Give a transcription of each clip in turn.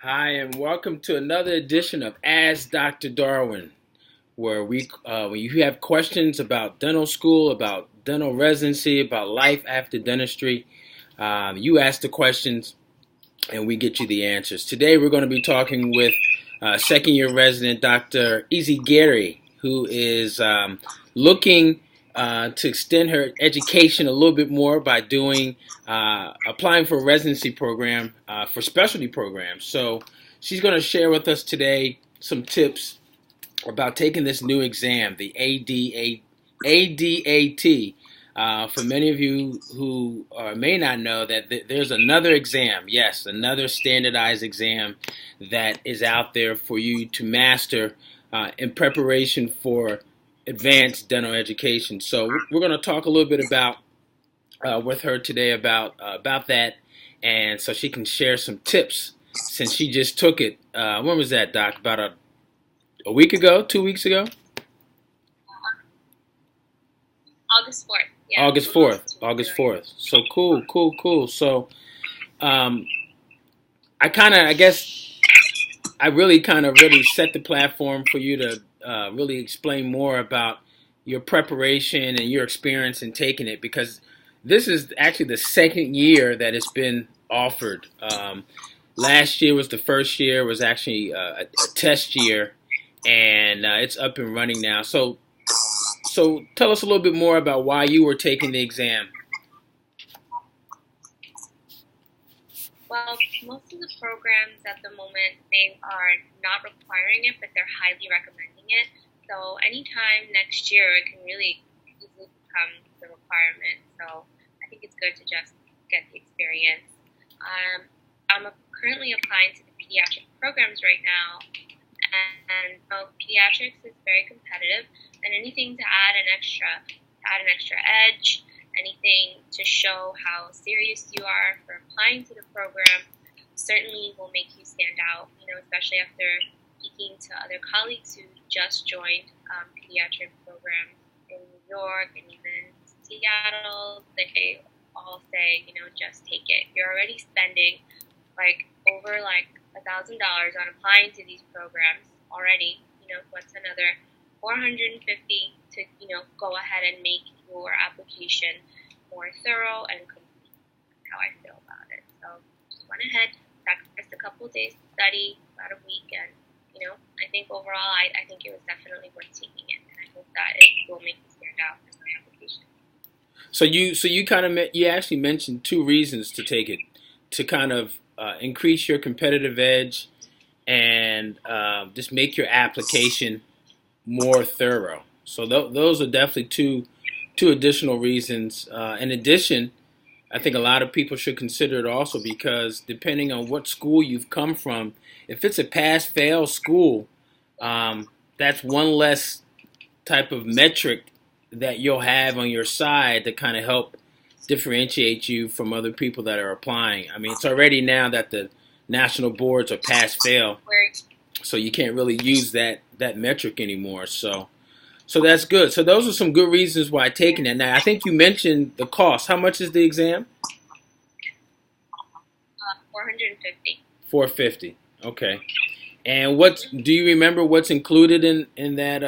Hi, and welcome to another edition of Ask Dr. Darwin, where when you have questions about dental school, about dental residency, about life after dentistry, you ask the questions and we get you the answers. Today, we're going to be talking with second year resident Dr. Izaguirre, who is looking to extend her education a little bit more by doing applying for a residency program for specialty programs. So she's going to share with us today some tips about taking this new exam, the ADAT. For many of you who may not know that there's another exam, yes, another standardized exam that is out there for you to master in preparation for advanced dental education. So we're going to talk a little bit about with her today about that, and so she can share some tips since she just took it. When was that, Doc? About a week ago, 2 weeks ago? August 4th. Yeah, August 4th. August 4th. So cool. So I guess I really set the platform for you to really explain more about your preparation and your experience in taking it, because this is actually the second year that it's been offered. Last year was the first year, was actually a test year, and it's up and running now. So tell us a little bit more about why you were taking the exam. Well, most of the programs at the moment, they are not requiring it, but they're highly recommending it. So anytime next year, it can really easily become the requirement. So I think it's good to just get the experience. I'm currently applying to the pediatric programs right now, and pediatrics is very competitive, and anything to add an extra edge, anything to show how serious you are for applying to the program certainly will make you stand out, especially after speaking to other colleagues who just joined pediatric programs in New York and even Seattle. They all say, just take it. You're already spending over $1,000 on applying to these programs already. What's another $450 to go ahead and make your application more thorough and complete. That's how I feel about it. So just went ahead, sacrificed a couple days to study, about a week, and I think overall I think it was definitely worth taking it, and I hope that it will make me stand out in my application. So you actually mentioned two reasons to take it, to kind of increase your competitive edge and just make your application more thorough. So those are definitely two additional reasons. In addition, I think a lot of people should consider it also because depending on what school you've come from, if it's a pass-fail school, that's one less type of metric that you'll have on your side to kind of help differentiate you from other people that are applying. I mean, it's already now that the national boards are pass-fail, so you can't really use that metric anymore. So that's good. So those are some good reasons why taking it. Now, I think you mentioned the cost. How much is the exam? $450. $450. Okay. And do you remember what's included in that?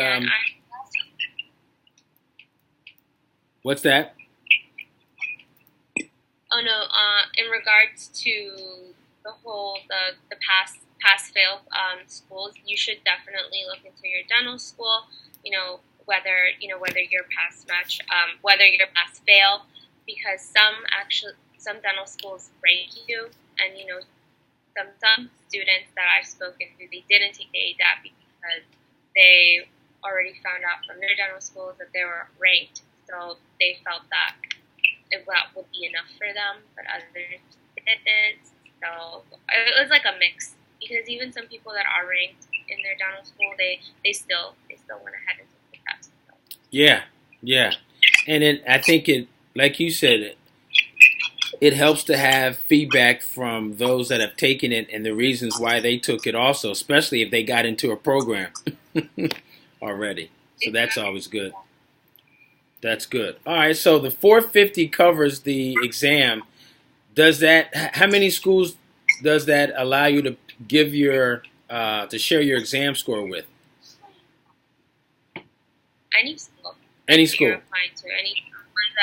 What's that? Oh no. In regards to the pass fail schools, you should definitely look into your dental school. Whether you're whether you're pass fail, because some dental schools rank you, and some students that I've spoken to, they didn't take the ADAT because they already found out from their dental schools that they were ranked, so they felt that that would be enough for them, but others didn't. So it was like a mix, because even some people that are ranked in their dental school, they still went ahead and took the test. So. Yeah, and I think like you said, it helps to have feedback from those that have taken it and the reasons why they took it also, especially if they got into a program already. So that's always good. That's good. All right, so the 450 covers the exam. How many schools does that allow you give your to share your exam score with? Any school. Any school. You're applying to any ones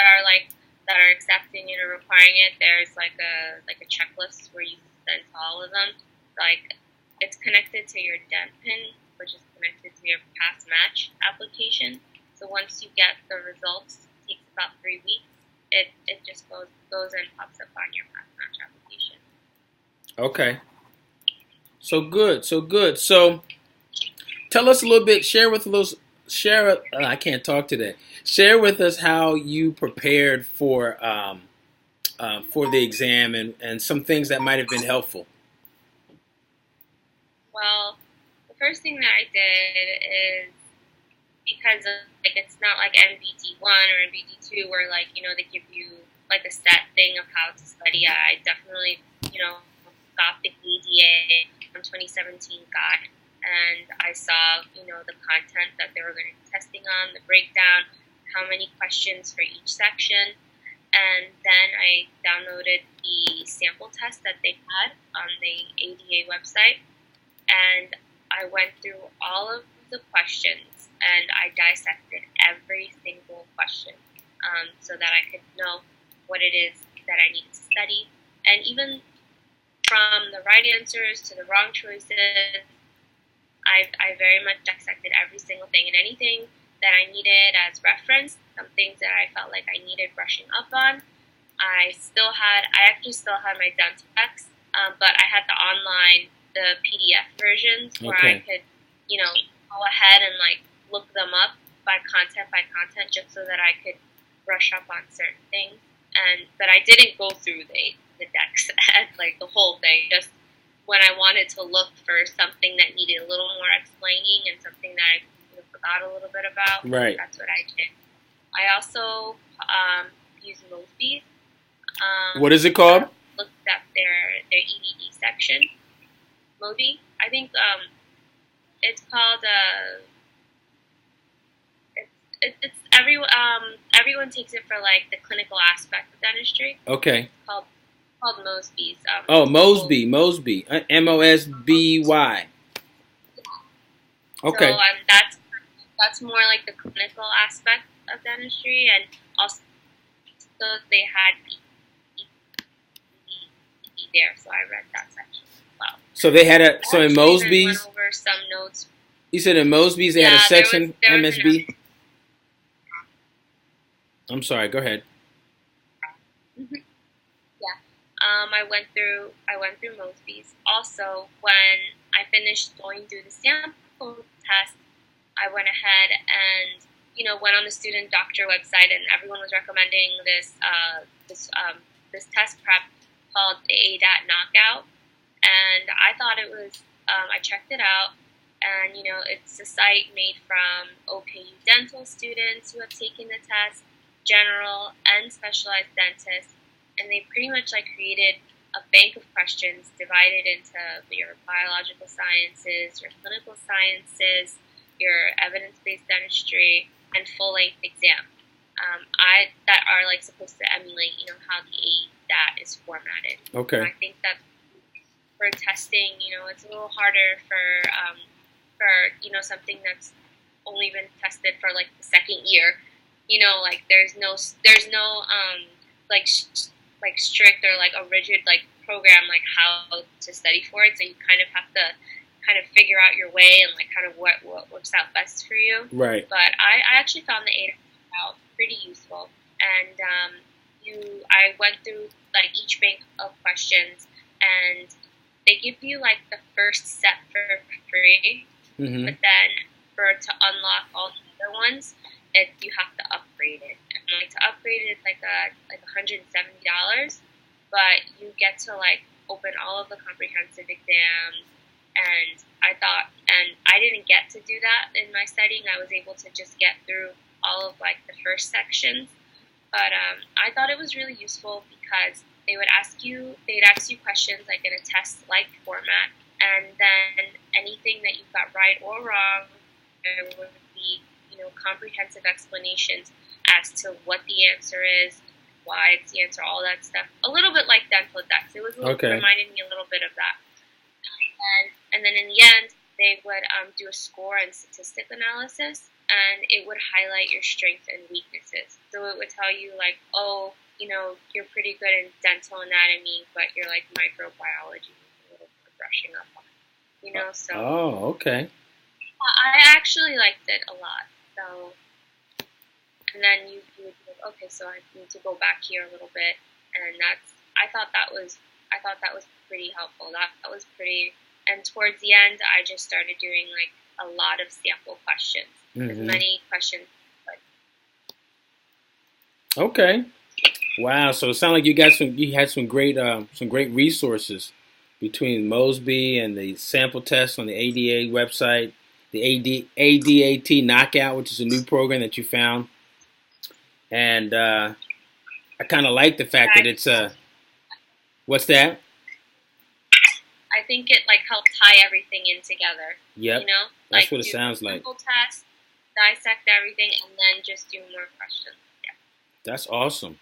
that are accepting it or requiring it. There's like a checklist where you send to all of them. Like it's connected to your dent pin, which is connected to your pass match application. So once you get the results, it takes about 3 weeks. It just goes and pops up on your pass match application. Okay. So good. So tell us a little bit. I can't talk today. Share with us how you prepared for the exam and some things that might have been helpful. Well, the first thing that I did is because it's not like MBD1 or MBD2 where they give you like a set thing of how to study. I definitely got the ADA from 2017 guide. And I saw, the content that they were going to be testing on, the breakdown, how many questions for each section. And then I downloaded the sample test that they had on the ADA website. And I went through all of the questions and I dissected every single question so that I could know what it is that I needed to study. And even from the right answers to the wrong choices, I very much dissected every single thing, and anything that I needed as reference, some things that I felt like I needed brushing up on. I actually still had my dental text, but I had the PDF versions where I could, go ahead and look them up by content, just so that I could brush up on certain things. But I didn't go through the decks as the whole thing, just when I wanted to look for something that needed a little more explaining and something that I forgot a little bit about. Right. That's what I did. I also used Mosby's. What is it called? Looked at their EDD section. Moby. I think it's called. It's everyone takes it for the clinical aspect of dentistry. Okay. It's called Mosby's. Mosby. Mosby. Okay. So that's more like the clinical aspect of dentistry, and also they had ED there, so I read that section as well. So they had in Mosby's. Went over some notes. You said in Mosby's they had a section there was MSB. I'm sorry. Go ahead. Mm-hmm. I went through Mosby's. Also, when I finished going through the sample test, I went ahead and went on the student doctor website, and everyone was recommending this test prep called the ADAT knockout, and I thought it was. I checked it out, and it's a site made from OKU dental students who have taken the test, general and specialized dentists. And they pretty much created a bank of questions divided into your biological sciences, your clinical sciences, your evidence-based dentistry, and full-length exam. That are supposed to emulate how the ADAT is formatted. Okay. And I think that for testing, it's a little harder for something that's only been tested for the second year. There's no strict or a rigid program how to study for it, so you kind of have to figure out your way and what works out best for you. Right. But I actually found the ADAT out pretty useful, and I went through each bank of questions, and they give you the first set for free, mm-hmm. but then to unlock all the other ones, you have to upgrade it. And to upgrade it, it's $170, but you get to open all of the comprehensive exams. And I didn't get to do that in my studying. I was able to just get through all of the first sections. But I thought it was really useful because they'd ask you questions in a test-like format, and then anything that you got right or wrong, there would be comprehensive explanations as to what the answer is, why it's the answer, all that stuff. A little bit like dental decks. It was reminded me a little bit of that. And then in the end, they would do a score and statistic analysis, and it would highlight your strengths and weaknesses. So it would tell you, like, oh, you're pretty good in dental anatomy, but you're like microbiology, a little more brushing up on, so. Oh, okay. I actually liked it a lot. So, and then you would be like, okay, so I need to go back here a little bit, and I thought that was pretty helpful. That was pretty. And towards the end, I just started doing like a lot of sample questions, as many questions. Okay. Wow. So it sounded like you had some great resources between Mosby and the sample test on the ADA website, the ADAT Knockout, which is a new program that you found, and I kind of like the fact that it's what's that? I think it like helped tie everything in together. Yep. That's what it sounds like. Simple test, dissect everything, and then just do more questions. Yeah. That's awesome.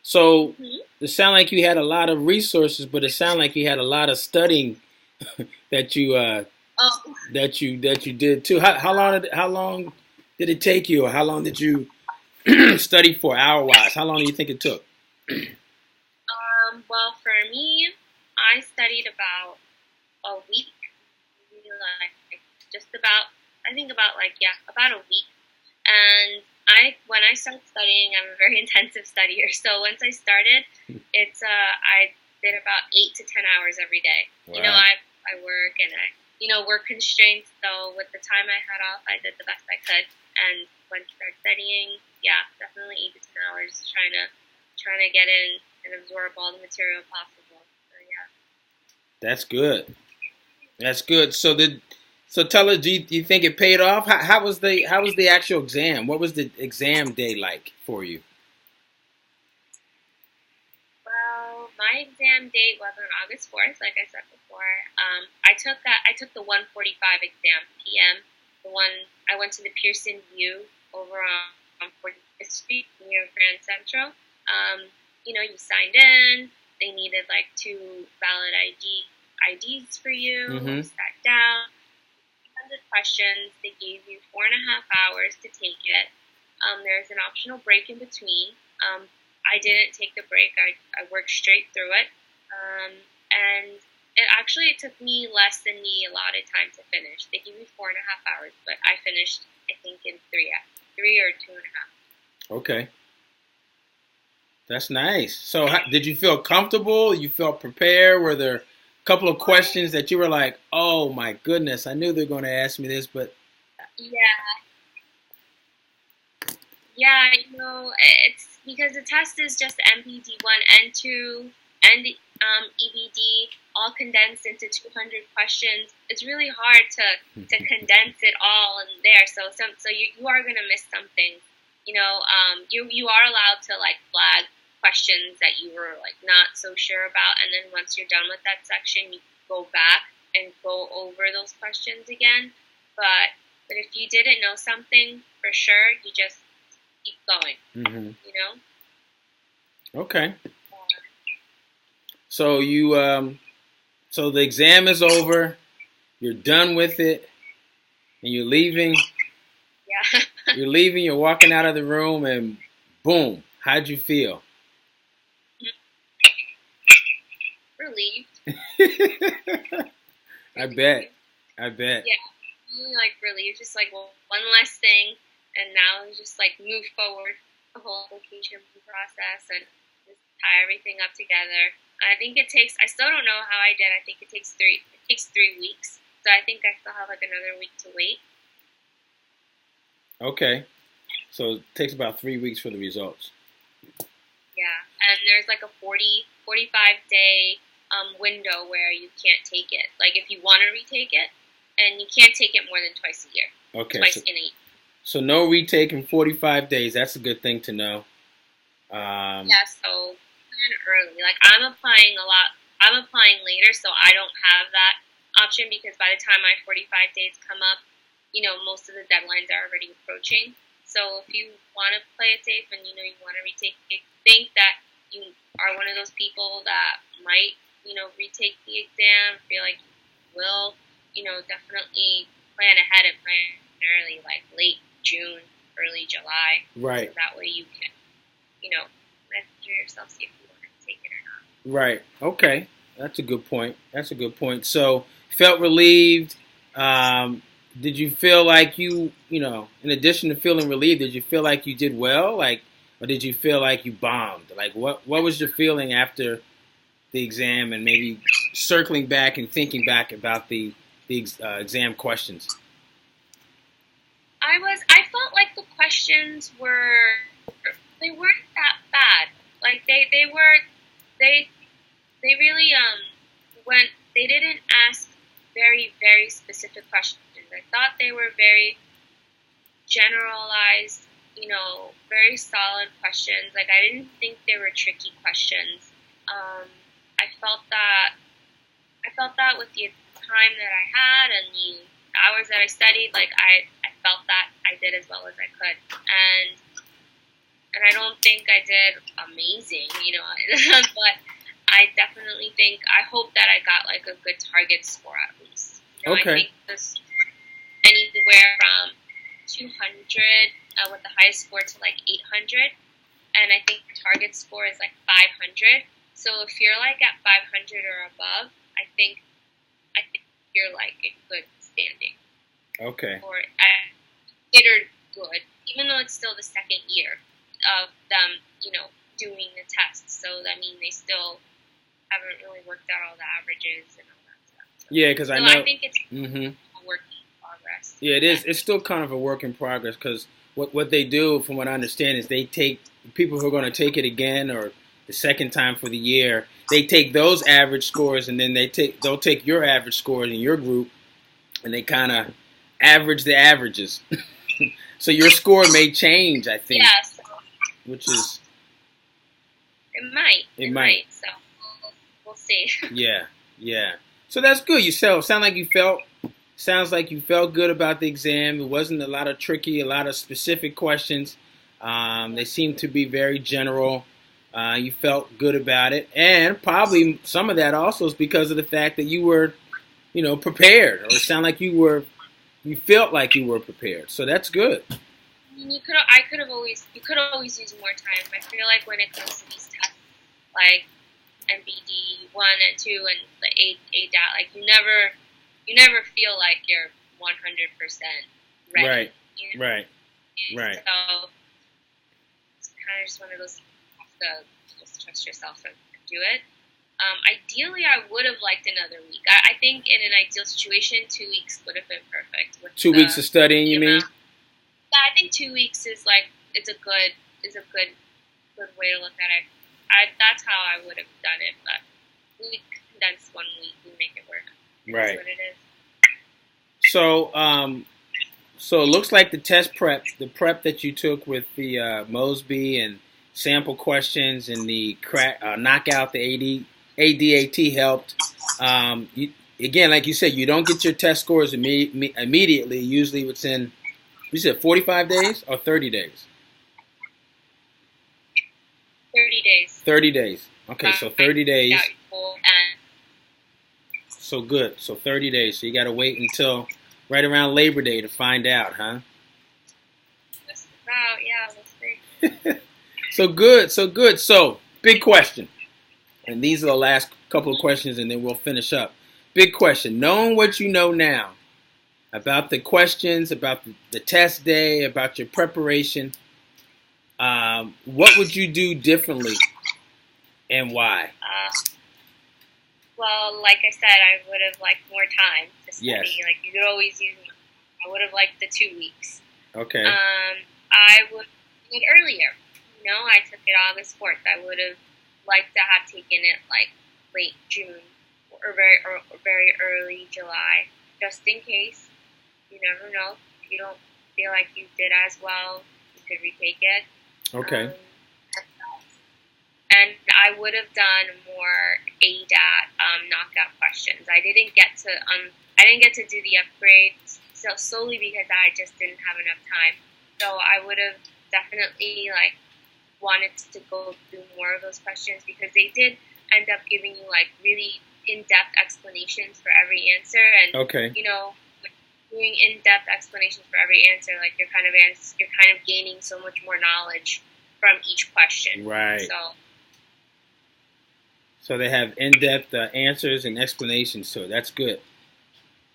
So it sounded like you had a lot of resources, but it sounded like you had a lot of studying that you that you did too. How long did it take you, or how long did you study for hour-wise? How long do you think it took? Well, for me, I studied about a week. About a week. And when I start studying, I'm a very intensive studier. So once I started, it's I did about 8 to 10 hours every day. Wow. I work and I work constraints. So with the time I had off, I did the best I could. And when I started studying, definitely 8 to 10 hours trying to get in and absorb all the material possible. So yeah. That's good. That's good. So tell us, do you think it paid off? How was the actual exam? What was the exam day like for you? Well, my exam date was on August 4th, like I said before. I took the 1:45 exam PM. The one I went to the Pearson View over on 45th Street near Grand Central. You signed in. They needed like 2 valid IDs for you. You sat down. The questions. They gave you 4.5 hours to take it. There's an optional break in between. I didn't take the break. I worked straight through it. And it took me less than the allotted time to finish. They gave me 4.5 hours, but I finished, I think, in 3 or 2.5. Okay. That's nice. So did you feel comfortable? You felt prepared? Were there couple of questions that you were like, oh my goodness, I knew they were going to ask me this, but it's because the test is just MPD 1 and 2 and EBD all condensed into 200 questions. It's really hard to condense it all in there. So you are going to miss some things. You are allowed to like flag questions that you were like not so sure about, and then once you're done with that section, you go back and go over those questions again. But if you didn't know something for sure, you just keep going. Okay. So so the exam is over, you're done with it, and you're leaving. Yeah. You're leaving. You're walking out of the room, and boom! How'd you feel? Relieved. I bet. Yeah, really like relieved. Just like one less thing, and now just like move forward the whole application process and just tie everything up together. I think it takes. I still don't know how I did. I think it takes 3 weeks. So I think I still have like another week to wait. Okay, so it takes about 3 weeks for the results. Yeah, and there's like a 45-day window where you can't take it. Like if you want to retake it, and you can't take it more than twice a year. Okay. Twice in a year. So no retake in 45 days. That's a good thing to know. So plan early. Like I'm applying later, so I don't have that option because by the time my 45 days come up, most of the deadlines are already approaching. So if you want to play it safe and you want to retake it, think that you are one of those people that might retake the exam, feel like you will, definitely plan ahead and plan early, like late June, early July. Right. So that way you can, measure yourself, see if you want to take it or not. Right. Okay. That's a good point. So, felt relieved. Did you feel like you, in addition to feeling relieved, did you feel like you did well? Like, or did you feel like you bombed? Like, what was your feeling after the exam, and maybe circling back and thinking back about the exam questions? I felt like the questions they weren't that bad. Like they were, they really they didn't ask very, very specific questions. I thought they were very generalized, very solid questions. Like, I didn't think they were tricky questions. I felt that with the time that I had and the hours that I studied, like I felt that I did as well as I could, and I don't think I did amazing, but I definitely think, I hope that I got like a good target score at least. Okay. I think this anywhere from 200 with the highest score to like 800, and I think the target score is like 500. So if you're like at 500 or above, I think you're like in good standing. Okay. Or considered good, even though it's still the second year of them, doing the tests. So that means they still haven't really worked out all the averages and all that stuff. So, yeah, because I know. I think it's a work in progress. Yeah, it is. It's still kind of a work in progress, because what they do, from what I understand, is they take people who are going to take it again or the second time for the year. They take those average scores, and then they'll take your average scores in your group, and they kind of average the averages. So your score may change, I think. Yeah, so which is. It might. So we'll see. Yeah. So that's good. Sounds like you felt good about the exam. It wasn't a lot of specific questions. They seemed to be very general. You felt good about it, and probably some of that also is because of the fact that you were, prepared, or it sounded like you felt like you were prepared. So that's good. I mean, you could always use more time. I feel like when it comes to these tests, like MBD 1 and 2 and the ADAT, like you never feel like you're 100% ready. Right. Right. So it's kind of just one of those, you have to just trust yourself and do it. Ideally, I would have liked another week. I think in an ideal situation, 2 weeks would have been perfect. With 2 weeks of studying, you mean? Yeah, I think 2 weeks is a good way to look at it. That's how I would have done it, but we condense 1 week, we make it work. Right. That's what it is. So it looks like the prep that you took with the Mosby and sample questions and the knockout, the ADAT helped. Again, like you said, you don't get your test scores immediately. Usually within, you said 45 days or 30 days? 30 days. 30 days. Okay, so 30 days. So good. So 30 days. So you got to wait until right around Labor Day to find out, huh? Just about, yeah, we'll see. So good. So, big question. And these are the last couple of questions, and then we'll finish up. Big question. Knowing what you know now about the questions, about the test day, about your preparation, what would you do differently and why? Well, like I said, I would have liked more time to study. Yes. Like, you could always use more. I would have liked the 2 weeks. Okay. I would do it earlier. I took it August 4th. I would have liked to have taken it like late June or very early July, just in case. You never know. If you don't feel like you did as well, you could retake it. Okay. And I would have done more ADAT knockout questions. I didn't get to do the upgrades solely because I just didn't have enough time. So I would have definitely wanted to go through more of those questions, because they did end up giving you really in-depth explanations for every answer, and Okay. Doing in-depth explanations for every answer, like you're kind of gaining so much more knowledge from each question. Right. So they have in-depth answers and explanations. So that's good.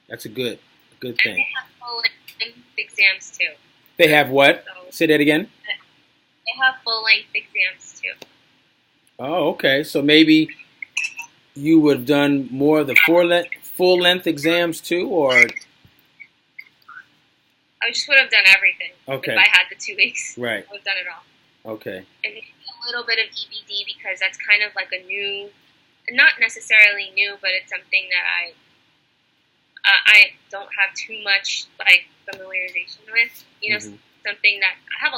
That's a good thing. And they have full-length exams too. They have what? So, say that again. They have full-length exams too. Oh, okay. So maybe you would have done more of the full-length exams too, or? I just would have done everything. Okay. If I had the 2 weeks. Right. I would have done it all. Okay. And a little bit of EBD because that's kind of like a new, not necessarily new, but it's something that I don't have too much like familiarization with. Something that I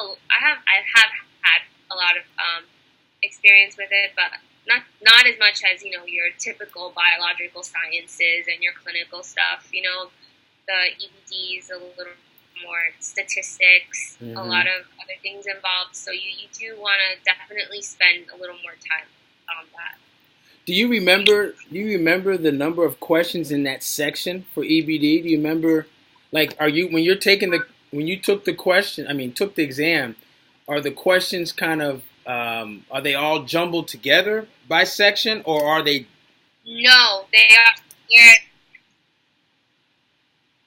have had a lot of experience with it, but not as much as your typical biological sciences and your clinical stuff. The EBD is a little more statistics, a lot of other things involved. So you do want to definitely spend a little more time on that. Do you remember the number of questions in that section for EBD? Do you remember, like, when you took the exam, are the questions kind of, are they all jumbled together by section, or are they? No, they are. Yeah.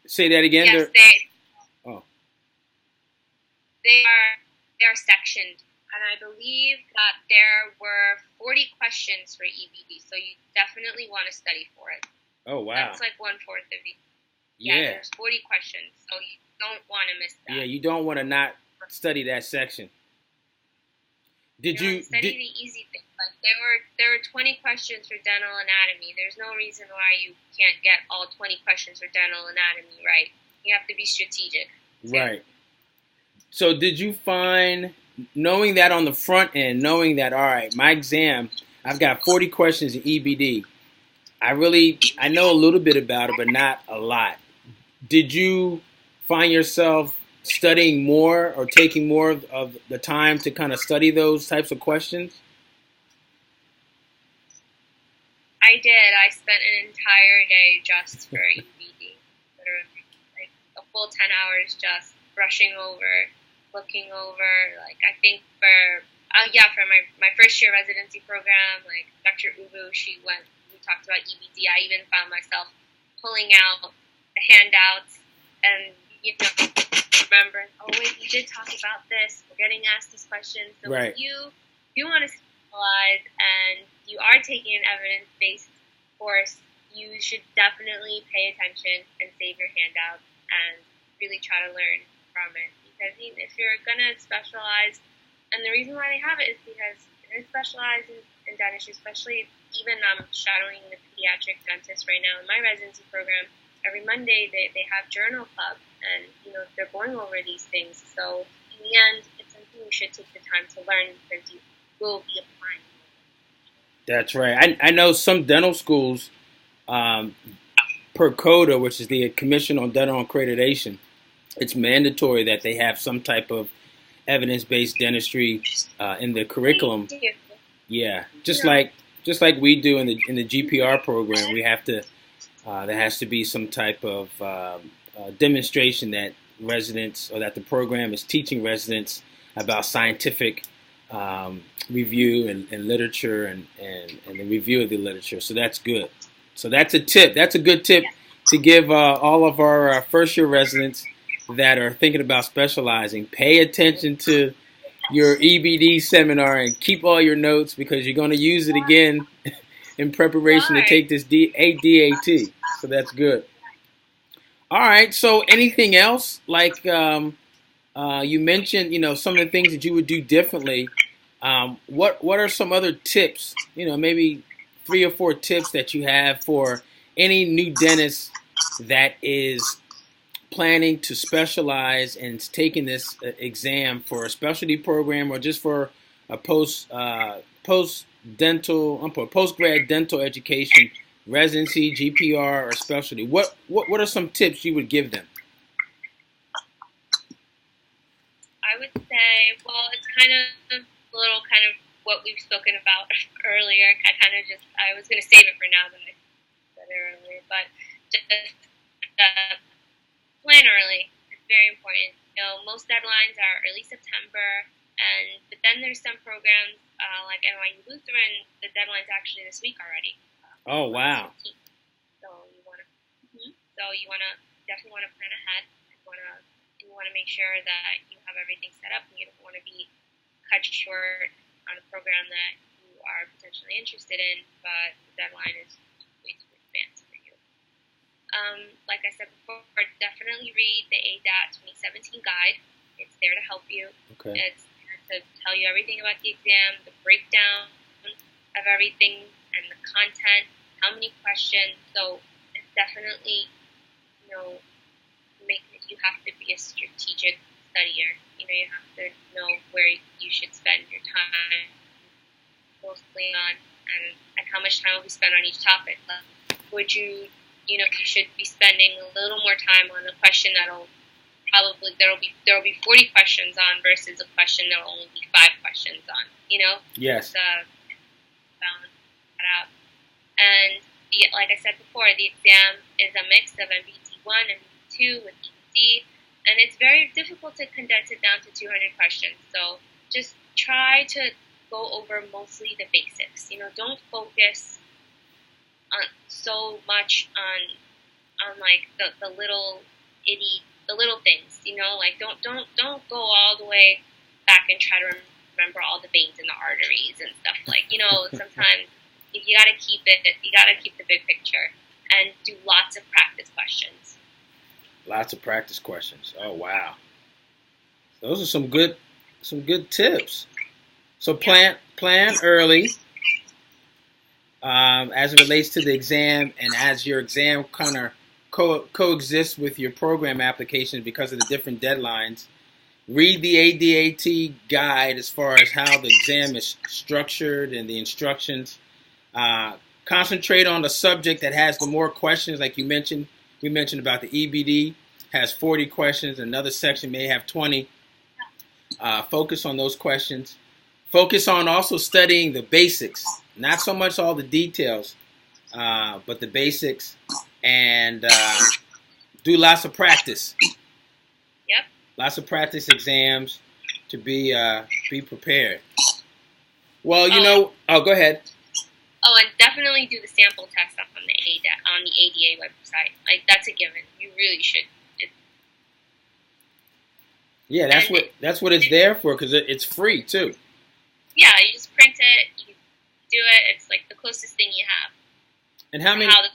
Say that again. Yes, they are sectioned, and I believe that there were 40 questions for EBD, so you definitely want to study for it. Oh wow! That's like 1/4 of it. Yeah, there's 40 questions, so you don't want to miss that. Yeah, you don't want to not study that section. Did you study the easy things? Like there were 20 questions for dental anatomy. There's no reason why you can't get all 20 questions for dental anatomy right. You have to be strategic. Right. So did you find, knowing that on the front end, knowing that, all right, my exam, I've got 40 questions in EBD. I know a little bit about it, but not a lot. Did you find yourself studying more or taking more of the time to kind of study those types of questions? I did. I spent an entire day just for EBD. Literally, like a full 10 hours just brushing over, looking over. Like I think for my first year residency program, like Dr. Izaguirre, we talked about EBD. I even found myself pulling out the handouts and remembering, oh wait, we did talk about this. We're getting asked these questions. So right. If you want to specialize and you are taking an evidence-based course, you should definitely pay attention and save your handouts and really try to learn from it. Because if you're going to specialize, and the reason why they have it is because they're specialized in dentistry, especially even shadowing the pediatric dentist right now in my residency program. Every Monday they have journal club, and they're going over these things. So in the end, it's something you should take the time to learn because you will be applying. That's right. I know some dental schools, per CODA, which is the Commission on Dental Accreditation, it's mandatory that they have some type of evidence-based dentistry in the curriculum. Yeah, just like we do in the GPR program, we have to. There has to be some type of demonstration that residents, or that the program is teaching residents about scientific review and literature and the review of the literature. So that's good. So that's a tip. That's a good tip to give all of our first-year residents that are thinking about specializing. Pay attention to your EBD seminar and keep all your notes, because you're going to use it again in preparation to take this ADAT. So that's good. All right. So anything else? Like you mentioned, some of the things that you would do differently. What are some other tips? Maybe 3 or 4 tips that you have for any new dentist that is planning to specialize and taking this exam for a specialty program or just for a postgrad dental education, residency, GPR, or specialty. What are some tips you would give them? I would say, well, it's kind of what we've spoken about earlier. I was going to save it for now, but earlier, but just plan early. It's very important. You know, most deadlines are early September, but then there's some programs like NYU Lutheran. The deadline's actually this week already. Oh wow! So you want to, definitely want to plan ahead. You want to make sure that you have everything set up, and you don't want to be cut short on a program that you are potentially interested in, but the deadline is way too advanced for you. Like I said before, definitely read the ADAT 2017 guide. It's there to help you. Okay. It's there to tell you everything about the exam, the breakdown of everything, and the content, how many questions. So it's definitely, you have to be a strategic studier. You have to know where you should spend your time mostly on, and how much time will be spent on each topic. Would you should be spending a little more time on a question that'll probably there'll be 40 questions on versus a question that'll only be 5 questions on. Yes. Balance that out. And like I said before, the exam is a mix of MBT1 and MBT2 with ED, and it's very difficult to condense it down to 200 questions. So just try to go over mostly the basics. Don't focus on so much on like the little things. Don't go all the way back and try to remember all the veins in the arteries and stuff. Sometimes you gotta keep the big picture and do lots of practice questions. Lots of practice questions. Oh wow, those are some good tips. So plan early as it relates to the exam, and as your exam kind of coexists with your program application because of the different deadlines. Read the ADAT guide as far as how the exam is structured and the instructions. Concentrate on the subject that has the more questions, like you mentioned. We mentioned about the EBD has 40 questions. Another section may have 20. Focus on those questions. Focus on also studying the basics, not so much all the details, but the basics, and do lots of practice. Yep. Lots of practice exams to be prepared. Well, go ahead. Oh, and definitely do the sample test on the ADA website. That's a given. You really should. Yeah, that's what it's there for, because it's free too. Yeah, you just print it, you do it. It's like the closest thing you have. And how many? How the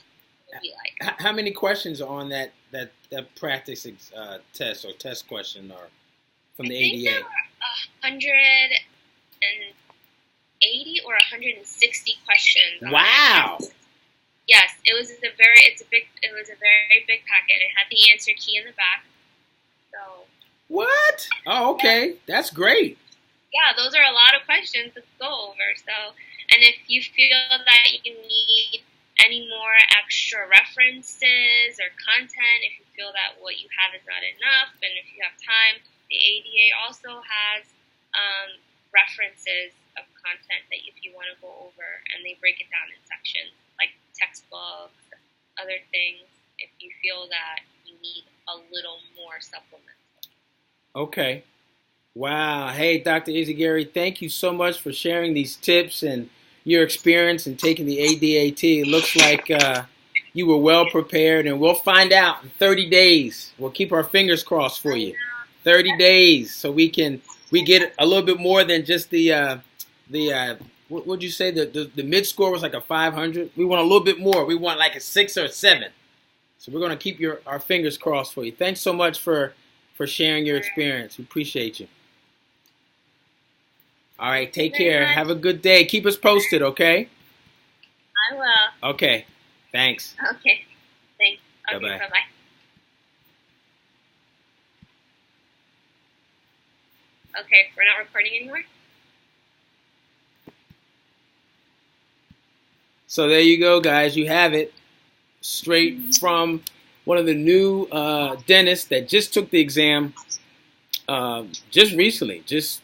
will be like. How many questions are on that practice test or test question or from the ADA? There were 180 or 160 questions. Wow. Yes, it was a very big packet. It had the answer key in the back. So. What? Oh, okay. That's great. Yeah, those are a lot of questions to go over. So, and if you feel that you need any more extra references or content, if you feel that what you have is not enough, and if you have time, the ADA also has references of content that if you want to go over, and they break it down in sections, like textbooks, other things, if you feel that you need a little more supplement. Okay. Wow. Hey, Dr. Izaguirre, thank you so much for sharing these tips and your experience in taking the ADAT. It looks like you were well prepared, and we'll find out in 30 days. We'll keep our fingers crossed for you. 30 days, so we get a little bit more than just what would you say? The mid score was like a 500. We want a little bit more. We want like a 6 or a 7. So we're going to keep our fingers crossed for you. Thanks so much for sharing your experience. We appreciate you. All right, take care. Have a good day. Keep us posted, okay? I will. Okay, thanks. Okay, thanks. Okay, Bye-bye. Bye-bye. Okay, we're not recording anymore? So there you go, guys. You have it. Straight from one of the new dentists that just took the exam just recently, just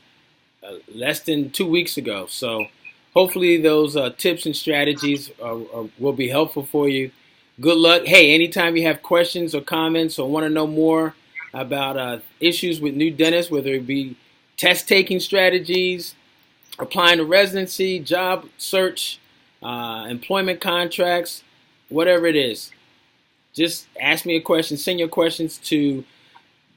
less than 2 weeks ago. So hopefully those tips and strategies will be helpful for you. Good luck. Hey, anytime you have questions or comments or want to know more about issues with new dentists, whether it be test taking strategies, applying to residency, job search, employment contracts, whatever it is, just ask me a question. Send your questions to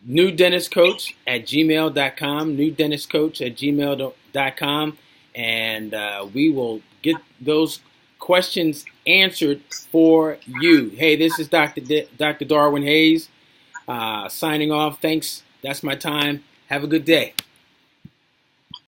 newdentistcoach@gmail.com, newdentistcoach@gmail.com, and we will get those questions answered for you. Hey, this is Dr. Darwin Hayes signing off. Thanks. That's my time. Have a good day.